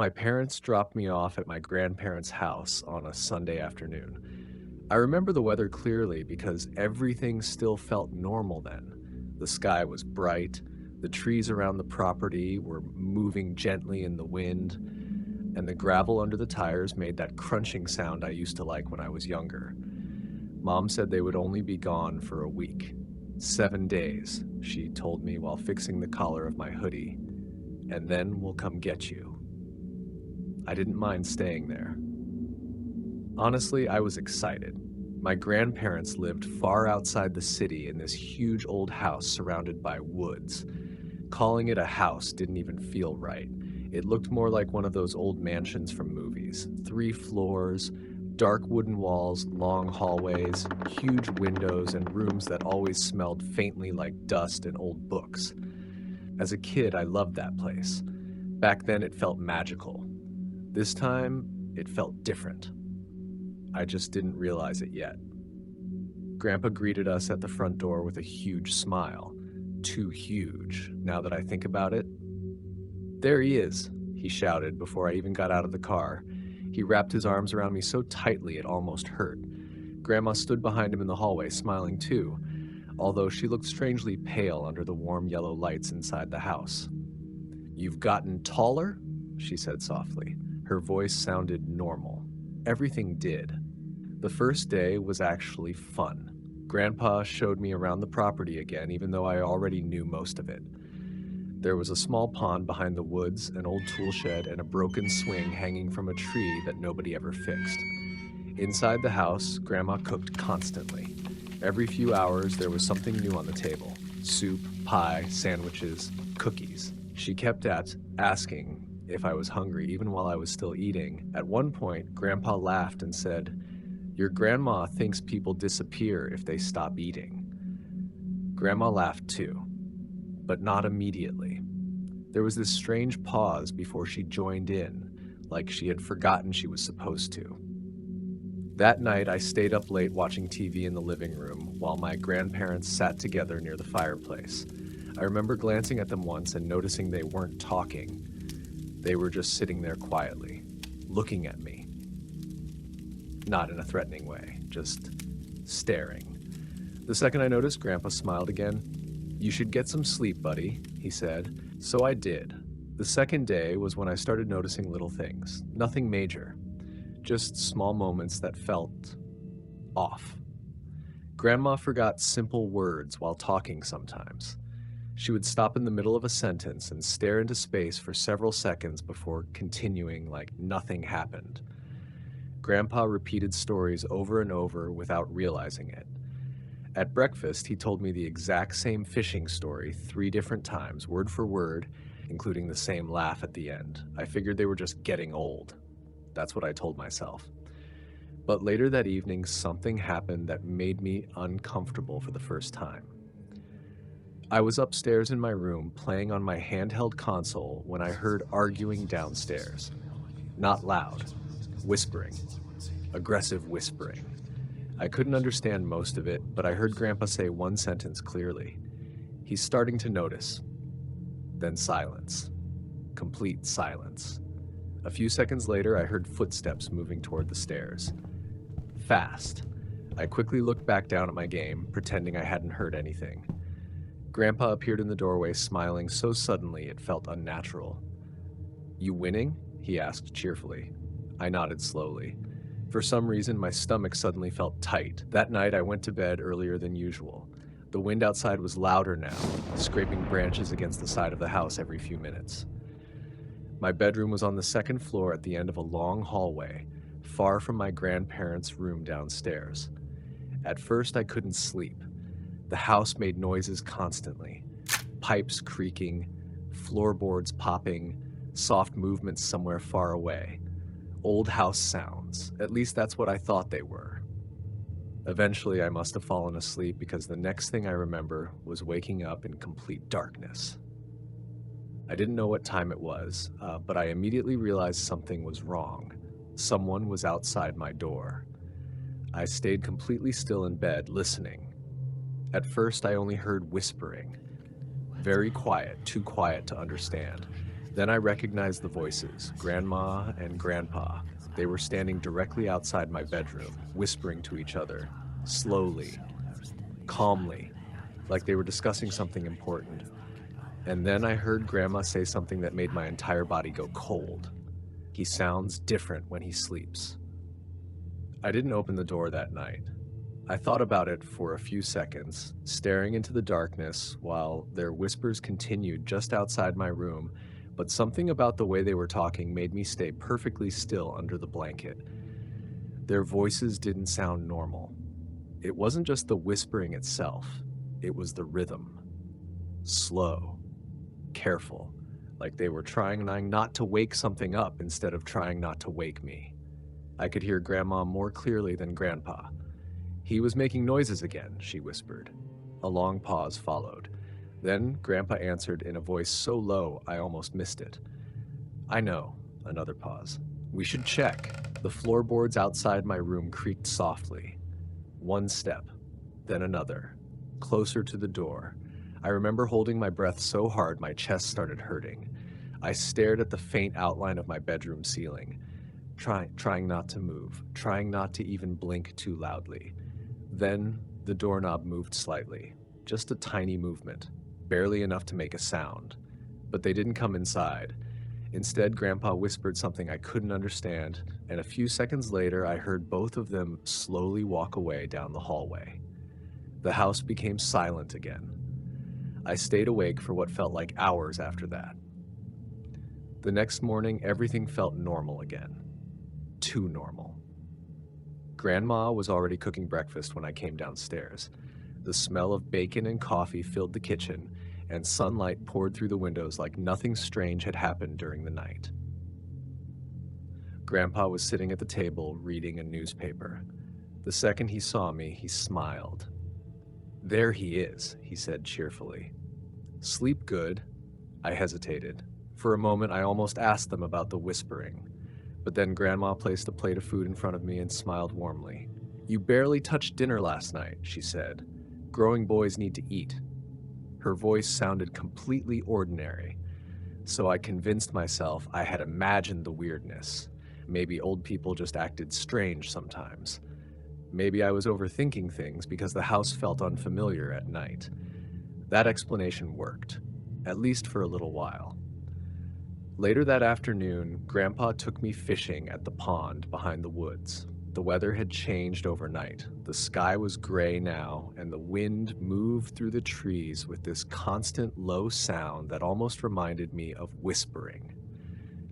My parents dropped me off at my grandparents' house on a Sunday afternoon. I remember the weather clearly because everything still felt normal then. The sky was bright, the trees around the property were moving gently in the wind, and the gravel under the tires made that crunching sound I used to like when I was younger. Mom said they would only be gone for a week. 7 days, she told me while fixing the collar of my hoodie, and then we'll come get you. I didn't mind staying there. Honestly, I was excited. My grandparents lived far outside the city in this huge old house surrounded by woods. Calling it a house didn't even feel right. It looked more like one of those old mansions from movies. 3 floors, dark wooden walls, long hallways, huge windows, and rooms that always smelled faintly like dust and old books. As a kid, I loved that place. Back then, it felt magical. This time, it felt different. I just didn't realize it yet. Grandpa greeted us at the front door with a huge smile. Too huge, now that I think about it. "There he is," he shouted before I even got out of the car. He wrapped his arms around me so tightly it almost hurt. Grandma stood behind him in the hallway, smiling too, although she looked strangely pale under the warm yellow lights inside the house. "You've gotten taller?" she said softly. Her voice sounded normal. Everything did. The first day was actually fun. Grandpa showed me around the property again, even though I already knew most of it. There was a small pond behind the woods, an old tool shed, and a broken swing hanging from a tree that nobody ever fixed. Inside the house, Grandma cooked constantly. Every few hours, there was something new on the table: soup, pie, sandwiches, cookies. She kept asking if I was hungry, even while I was still eating. At one point, Grandpa laughed and said, "Your grandma thinks people disappear if they stop eating." Grandma laughed too, but not immediately. There was this strange pause before she joined in, like she had forgotten she was supposed to. That night, I stayed up late watching TV in the living room while my grandparents sat together near the fireplace. I remember glancing at them once and noticing they weren't talking. They were just sitting there quietly, looking at me. Not in a threatening way, just staring. The second I noticed, Grandpa smiled again. "You should get some sleep, buddy," he said. So I did. The second day was when I started noticing little things. Nothing major, just small moments that felt off. Grandma forgot simple words while talking sometimes. She would stop in the middle of a sentence and stare into space for several seconds before continuing like nothing happened. Grandpa repeated stories over and over without realizing it. At breakfast, he told me the exact same fishing story 3 different times, word for word, including the same laugh at the end. I figured they were just getting old. That's what I told myself. But later that evening, something happened that made me uncomfortable for the first time. I was upstairs in my room playing on my handheld console when I heard arguing downstairs. Not loud, whispering, aggressive whispering. I couldn't understand most of it, but I heard Grandpa say one sentence clearly. "He's starting to notice." Then silence. Complete silence. A few seconds later, I heard footsteps moving toward the stairs. Fast. I quickly looked back down at my game, pretending I hadn't heard anything. Grandpa appeared in the doorway, smiling so suddenly it felt unnatural. "You winning?" he asked cheerfully. I nodded slowly. For some reason, my stomach suddenly felt tight. That night, I went to bed earlier than usual. The wind outside was louder now, scraping branches against the side of the house every few minutes. My bedroom was on the second floor at the end of a long hallway, far from my grandparents' room downstairs. At first, I couldn't sleep. The house made noises constantly. Pipes creaking, floorboards popping, soft movements somewhere far away. Old house sounds. At least that's what I thought they were. Eventually, I must have fallen asleep because the next thing I remember was waking up in complete darkness. I didn't know what time it was, but I immediately realized something was wrong. Someone was outside my door. I stayed completely still in bed, listening. At first, I only heard whispering. Very quiet, too quiet to understand. Then I recognized the voices, Grandma and Grandpa. They were standing directly outside my bedroom, whispering to each other, slowly, calmly, like they were discussing something important. And then I heard Grandma say something that made my entire body go cold. He sounds different when he sleeps. I didn't open the door that night. I thought about it for a few seconds, staring into the darkness while their whispers continued just outside my room, but something about the way they were talking made me stay perfectly still under the blanket. Their voices didn't sound normal. It wasn't just the whispering itself, it was the rhythm. Slow, careful, like they were trying not to wake something up instead of trying not to wake me. I could hear Grandma more clearly than Grandpa. "He was making noises again," she whispered. A long pause followed. Then Grandpa answered in a voice so low I almost missed it. "I know." Another pause. "We should check." The floorboards outside my room creaked softly. One step, then another, closer to the door. I remember holding my breath so hard my chest started hurting. I stared at the faint outline of my bedroom ceiling, trying not to move, trying not to even blink too loudly. Then the doorknob moved slightly, just a tiny movement, barely enough to make a sound. But they didn't come inside. Instead, Grandpa whispered something I couldn't understand, and a few seconds later I heard both of them slowly walk away down the hallway. The house became silent again. I stayed awake for what felt like hours after that. The next morning, everything felt normal again. Too normal. Grandma was already cooking breakfast when I came downstairs. The smell of bacon and coffee filled the kitchen, and sunlight poured through the windows like nothing strange had happened during the night. Grandpa was sitting at the table reading a newspaper. The second he saw me, he smiled. "There he is," he said cheerfully. "Sleep good?" I hesitated. For a moment, I almost asked them about the whispering. But then Grandma placed a plate of food in front of me and smiled warmly. "You barely touched dinner last night," she said. "Growing boys need to eat." Her voice sounded completely ordinary, so I convinced myself I had imagined the weirdness. Maybe old people just acted strange sometimes. Maybe I was overthinking things because the house felt unfamiliar at night. That explanation worked, at least for a little while. Later that afternoon, Grandpa took me fishing at the pond behind the woods. The weather had changed overnight. The sky was gray now, and the wind moved through the trees with this constant low sound that almost reminded me of whispering.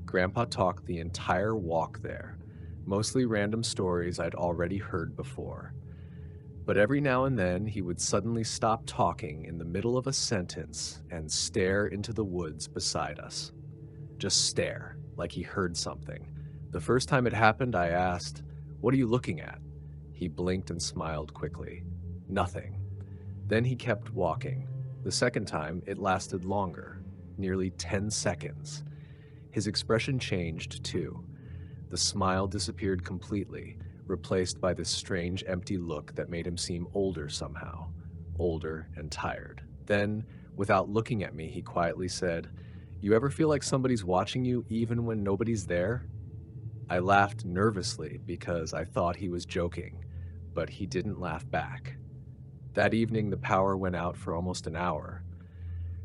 Grandpa talked the entire walk there, mostly random stories I'd already heard before. But every now and then, he would suddenly stop talking in the middle of a sentence and stare into the woods beside us. Just stare, like he heard something. The first time it happened, I asked, "What are you looking at?" He blinked and smiled quickly. "Nothing." Then he kept walking. The second time, it lasted longer, nearly 10 seconds. His expression changed, too. The smile disappeared completely, replaced by this strange, empty look that made him seem older somehow, older and tired. Then, without looking at me, he quietly said, "You ever feel like somebody's watching you even when nobody's there?" I laughed nervously because I thought he was joking, but he didn't laugh back. That evening, the power went out for almost an hour.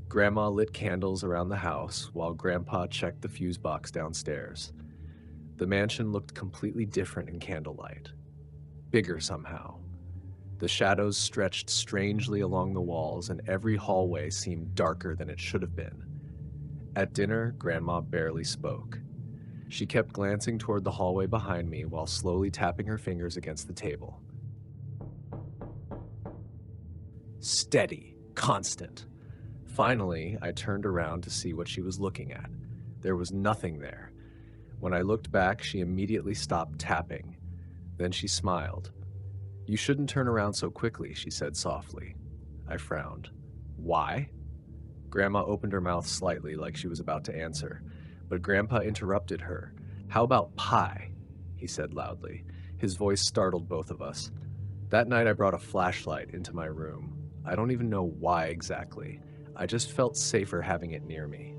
Grandma lit candles around the house while Grandpa checked the fuse box downstairs. The mansion looked completely different in candlelight. Bigger somehow. The shadows stretched strangely along the walls, and every hallway seemed darker than it should have been. At dinner, Grandma barely spoke. She kept glancing toward the hallway behind me while slowly tapping her fingers against the table. Steady, constant. Finally, I turned around to see what she was looking at. There was nothing there. When I looked back, she immediately stopped tapping. Then she smiled. "You shouldn't turn around so quickly," she said softly. I frowned. "Why?" Grandma opened her mouth slightly like she was about to answer, but Grandpa interrupted her. "How about pie?" he said loudly. His voice startled both of us. That night I brought a flashlight into my room. I don't even know why exactly. I just felt safer having it near me.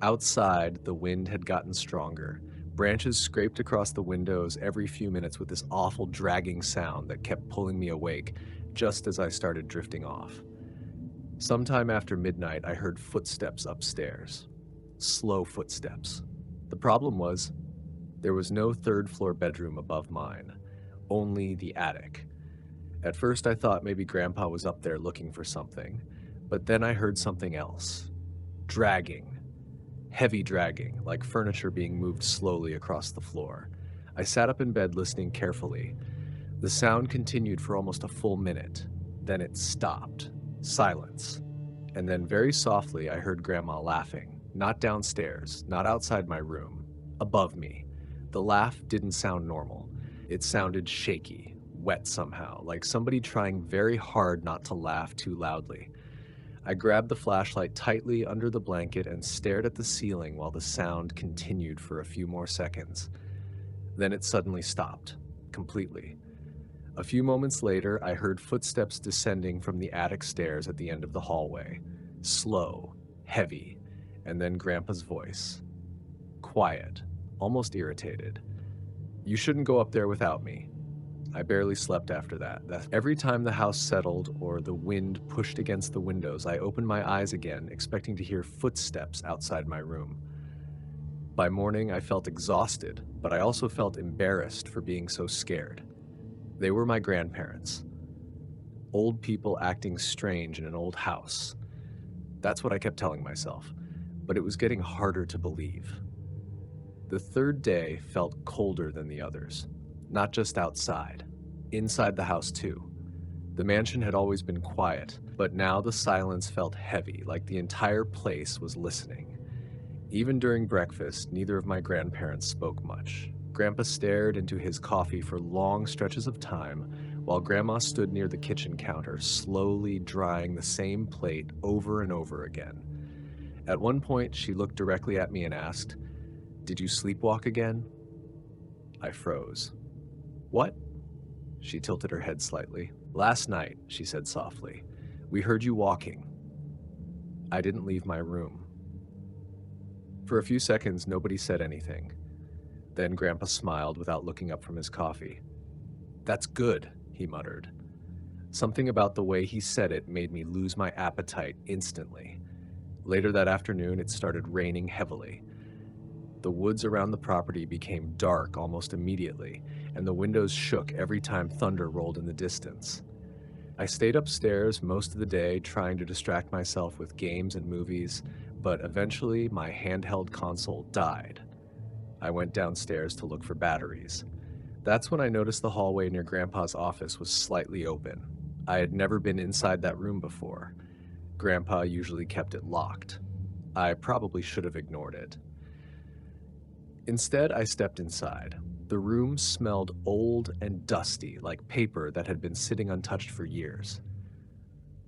Outside, the wind had gotten stronger. Branches scraped across the windows every few minutes with this awful dragging sound that kept pulling me awake just as I started drifting off. Sometime after midnight, I heard footsteps upstairs. Slow footsteps. The problem was, there was no third floor bedroom above mine, only the attic. At first, I thought maybe Grandpa was up there looking for something, but then I heard something else. Dragging. Heavy dragging, like furniture being moved slowly across the floor. I sat up in bed listening carefully. The sound continued for almost a full minute. Then it stopped. Silence. And then very softly, I heard Grandma laughing. Not downstairs, not outside my room, above me. The laugh didn't sound normal. It sounded shaky, wet somehow, like somebody trying very hard not to laugh too loudly. I grabbed the flashlight tightly under the blanket and stared at the ceiling while the sound continued for a few more seconds. Then it suddenly stopped, completely. A few moments later, I heard footsteps descending from the attic stairs at the end of the hallway. Slow, heavy, and then Grandpa's voice. Quiet, almost irritated. "You shouldn't go up there without me." I barely slept after that. Every time the house settled or the wind pushed against the windows, I opened my eyes again, expecting to hear footsteps outside my room. By morning, I felt exhausted, but I also felt embarrassed for being so scared. They were my grandparents. Old people acting strange in an old house. That's what I kept telling myself, but it was getting harder to believe. The third day felt colder than the others. Not just outside, inside the house too. The mansion had always been quiet, but now the silence felt heavy, like the entire place was listening. Even during breakfast, neither of my grandparents spoke much. Grandpa stared into his coffee for long stretches of time, while Grandma stood near the kitchen counter, slowly drying the same plate over and over again. At one point, she looked directly at me and asked, "Did you sleepwalk again?" I froze. "What?" She tilted her head slightly. "Last night," she said softly, "we heard you walking." I didn't leave my room. For a few seconds, nobody said anything. Then Grandpa smiled without looking up from his coffee. "That's good," he muttered. Something about the way he said it made me lose my appetite instantly. Later that afternoon, it started raining heavily. The woods around the property became dark almost immediately, and the windows shook every time thunder rolled in the distance. I stayed upstairs most of the day trying to distract myself with games and movies, but eventually my handheld console died. I went downstairs to look for batteries. That's when I noticed the hallway near Grandpa's office was slightly open. I had never been inside that room before. Grandpa usually kept it locked. I probably should have ignored it. Instead, I stepped inside. The room smelled old and dusty, like paper that had been sitting untouched for years.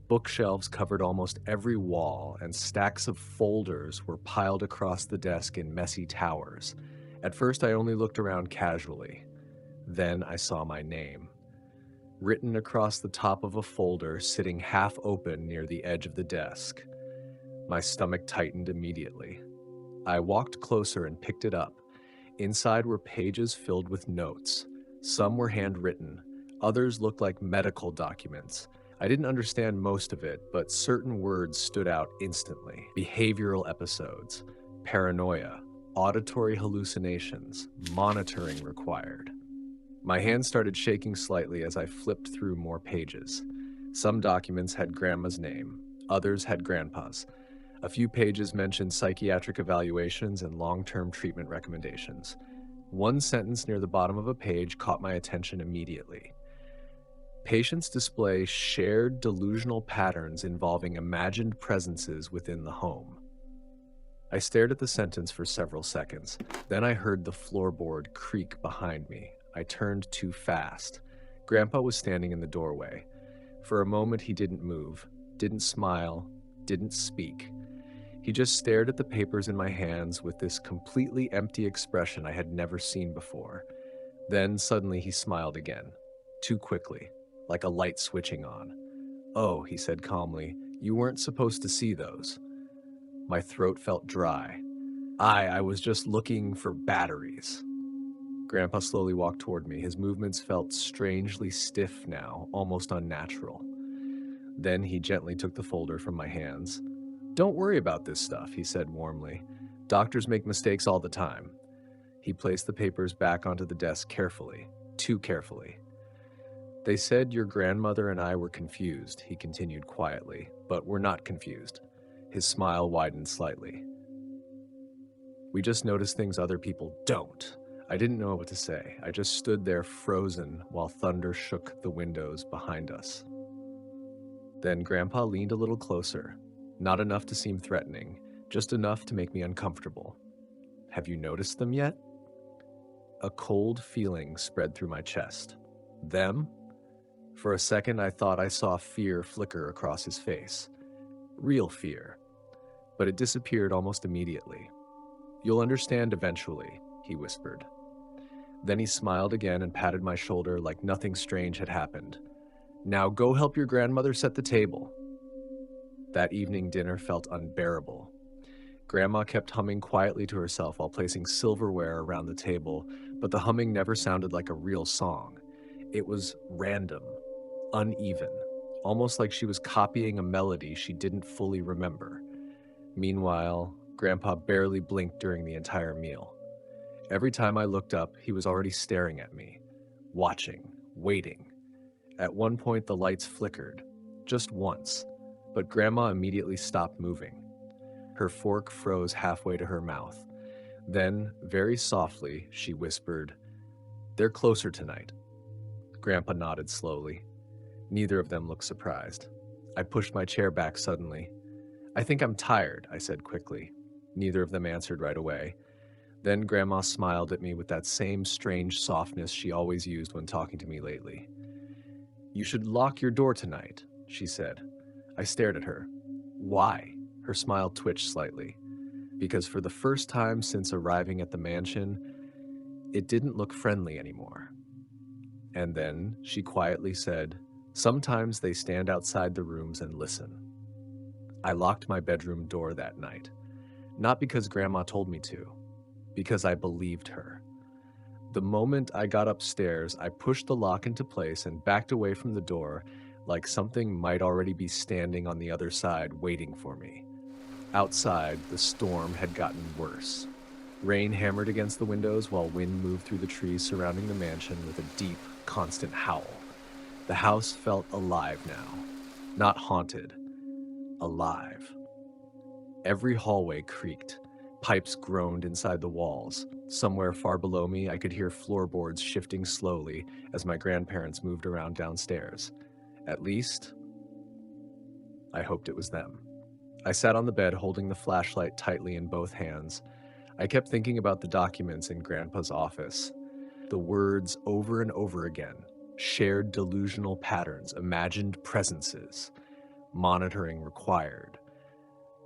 Bookshelves covered almost every wall, and stacks of folders were piled across the desk in messy towers. At first, I only looked around casually. Then I saw my name, written across the top of a folder sitting half open near the edge of the desk. My stomach tightened immediately. I walked closer and picked it up. Inside were pages filled with notes. Some were handwritten. Others looked like medical documents. I didn't understand most of it, but certain words stood out instantly. Behavioral episodes, paranoia, auditory hallucinations, monitoring required. My hand started shaking slightly as I flipped through more pages. Some documents had Grandma's name, others had Grandpa's. A few pages mentioned psychiatric evaluations and long-term treatment recommendations. One sentence near the bottom of a page caught my attention immediately. Patients display shared delusional patterns involving imagined presences within the home. I stared at the sentence for several seconds. Then I heard the floorboard creak behind me. I turned too fast. Grandpa was standing in the doorway. For a moment, he didn't move, didn't smile, didn't speak. He just stared at the papers in my hands with this completely empty expression I had never seen before. Then suddenly he smiled again, too quickly, like a light switching on. "Oh," he said calmly, "you weren't supposed to see those." My throat felt dry. I was just looking for batteries. Grandpa slowly walked toward me. His movements felt strangely stiff now, almost unnatural. Then he gently took the folder from my hands. "Don't worry about this stuff," he said warmly. "Doctors make mistakes all the time." He placed the papers back onto the desk carefully, too carefully. "They said your grandmother and I were confused," he continued quietly, "but we're not confused." His smile widened slightly. "We just notice things other people don't." I didn't know what to say. I just stood there frozen while thunder shook the windows behind us. Then Grandpa leaned a little closer, not enough to seem threatening, just enough to make me uncomfortable. "Have you noticed them yet?" A cold feeling spread through my chest. Them? For a second, I thought I saw fear flicker across his face. Real fear. But it disappeared almost immediately. "You'll understand eventually," he whispered. Then he smiled again and patted my shoulder like nothing strange had happened. "Now go help your grandmother set the table." That evening dinner felt unbearable. Grandma kept humming quietly to herself while placing silverware around the table, but the humming never sounded like a real song. It was random, uneven, almost like she was copying a melody she didn't fully remember. Meanwhile, Grandpa barely blinked during the entire meal. Every time I looked up, he was already staring at me, watching, waiting. At one point, the lights flickered, just once, but Grandma immediately stopped moving. Her fork froze halfway to her mouth. Then, very softly, she whispered, "They're closer tonight." Grandpa nodded slowly. Neither of them looked surprised. I pushed my chair back suddenly. "I think I'm tired," I said quickly. Neither of them answered right away. Then Grandma smiled at me with that same strange softness she always used when talking to me lately. "You should lock your door tonight," she said. I stared at her. "Why?" Her smile twitched slightly. Because for the first time since arriving at the mansion, it didn't look friendly anymore. And then she quietly said, "Sometimes they stand outside the rooms and listen." I locked my bedroom door that night. Not because Grandma told me to, because I believed her. The moment I got upstairs, I pushed the lock into place and backed away from the door like something might already be standing on the other side waiting for me. Outside, the storm had gotten worse. Rain hammered against the windows while wind moved through the trees surrounding the mansion with a deep, constant howl. The house felt alive now. Not haunted. Alive. Every hallway creaked. Pipes groaned inside the walls. Somewhere far below me, I could hear floorboards shifting slowly as my grandparents moved around downstairs. At least, I hoped it was them. I sat on the bed holding the flashlight tightly in both hands. I kept thinking about the documents in Grandpa's office. The words over and over again. Shared delusional patterns, imagined presences. Monitoring required.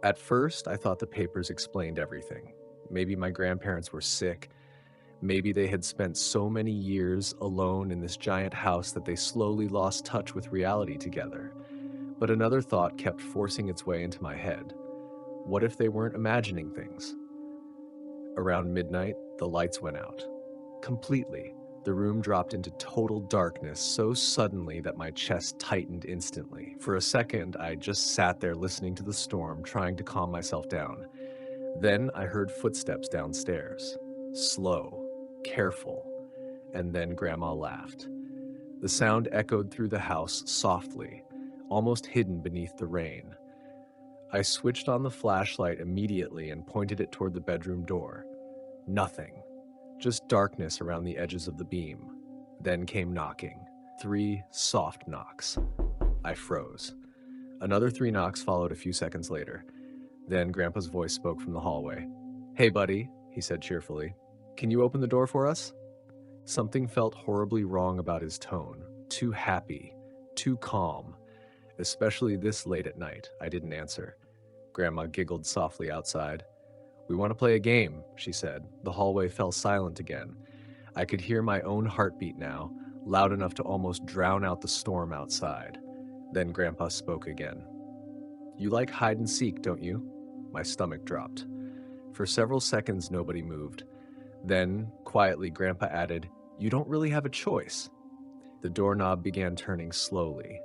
At first, I thought the papers explained everything. Maybe my grandparents were sick. Maybe they had spent so many years alone in this giant house that they slowly lost touch with reality together. But another thought kept forcing its way into my head. What if they weren't imagining things? Around midnight, the lights went out. Completely. The room dropped into total darkness so suddenly that my chest tightened instantly. For a second, I just sat there listening to the storm, trying to calm myself down. Then I heard footsteps downstairs. Slow, careful, and then Grandma laughed. The sound echoed through the house softly, almost hidden beneath the rain. I switched on the flashlight immediately and pointed it toward the bedroom door. Nothing. Just darkness around the edges of the beam. Then came knocking. 3 soft knocks. I froze. Another 3 knocks followed a few seconds later. Then Grandpa's voice spoke from the hallway. "Hey, buddy," he said cheerfully. "Can you open the door for us?" Something felt horribly wrong about his tone. Too happy. Too calm. Especially this late at night. I didn't answer. Grandma giggled softly outside. "We want to play a game," she said. The hallway fell silent again. I could hear my own heartbeat now, loud enough to almost drown out the storm outside. Then Grandpa spoke again. "You like hide and seek, don't you?" My stomach dropped. For several seconds, nobody moved. Then, quietly, Grandpa added, "You don't really have a choice." The doorknob began turning slowly,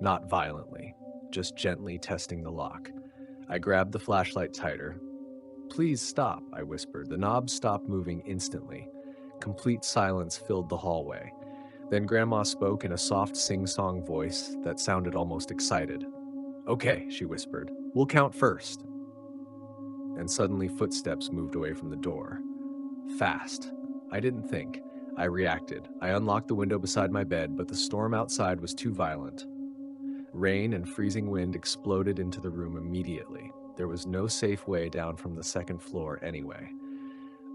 not violently, just gently testing the lock. I grabbed the flashlight tighter. "Please stop," I whispered. The knob stopped moving instantly. Complete silence filled the hallway. Then Grandma spoke in a soft sing-song voice that sounded almost excited. "Okay," she whispered. "We'll count first." And suddenly footsteps moved away from the door. Fast. I didn't think. I reacted. I unlocked the window beside my bed, but the storm outside was too violent. Rain and freezing wind exploded into the room immediately. There was no safe way down from the second floor anyway.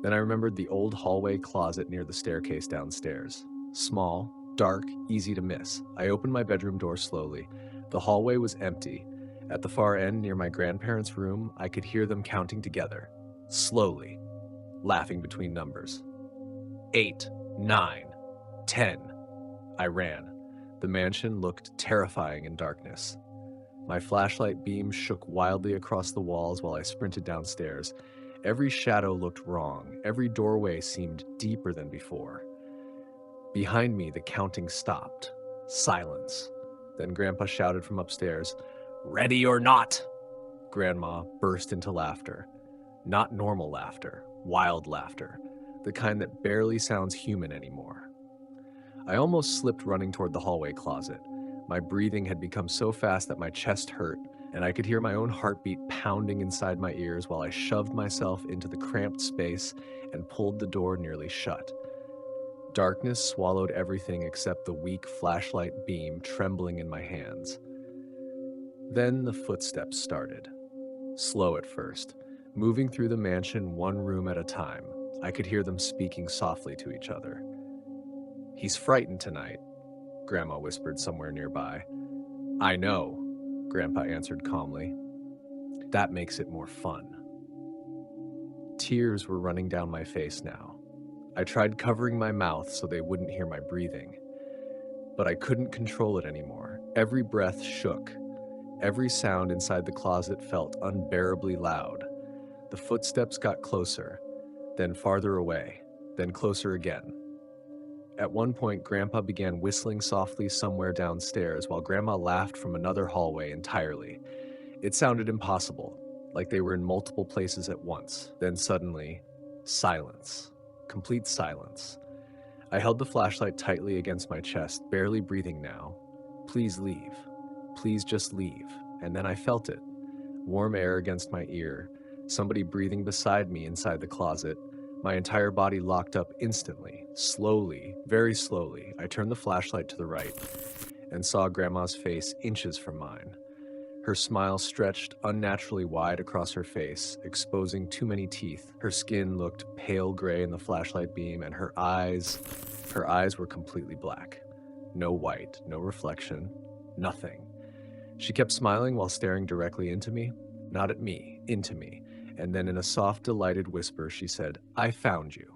Then I remembered the old hallway closet near the staircase downstairs. Small, dark, easy to miss. I opened my bedroom door slowly. The hallway was empty. At the far end, near my grandparents' room, I could hear them counting together. Slowly, laughing between numbers. 8, 9, 10. I ran. The mansion looked terrifying in darkness. My flashlight beam shook wildly across the walls while I sprinted downstairs. Every shadow looked wrong. Every doorway seemed deeper than before. Behind me, the counting stopped. Silence. Then Grandpa shouted from upstairs, "Ready or not?" Grandma burst into laughter. Not normal laughter, wild laughter, the kind that barely sounds human anymore. I almost slipped running toward the hallway closet. My breathing had become so fast that my chest hurt, and I could hear my own heartbeat pounding inside my ears while I shoved myself into the cramped space and pulled the door nearly shut. Darkness swallowed everything except the weak flashlight beam trembling in my hands. Then the footsteps started. Slow at first, moving through the mansion one room at a time. I could hear them speaking softly to each other. "He's frightened tonight," Grandma whispered somewhere nearby. "I know," Grandpa answered calmly. "That makes it more fun." Tears were running down my face now. I tried covering my mouth so they wouldn't hear my breathing, but I couldn't control it anymore. Every breath shook. Every sound inside the closet felt unbearably loud. The footsteps got closer, then farther away, then closer again. At one point, Grandpa began whistling softly somewhere downstairs while Grandma laughed from another hallway entirely. It sounded impossible, like they were in multiple places at once. Then suddenly, silence. Complete silence. I held the flashlight tightly against my chest, barely breathing now. "Please leave. Please just leave." And then I felt it. Warm air against my ear, somebody breathing beside me inside the closet. My entire body locked up instantly. Slowly, very slowly, I turned the flashlight to the right and saw Grandma's face inches from mine. Her smile stretched unnaturally wide across her face, exposing too many teeth. Her skin looked pale gray in the flashlight beam, and her eyes were completely black. No white, no reflection, nothing. She kept smiling while staring directly into me, not at me, into me. And then in a soft, delighted whisper, she said, "I found you."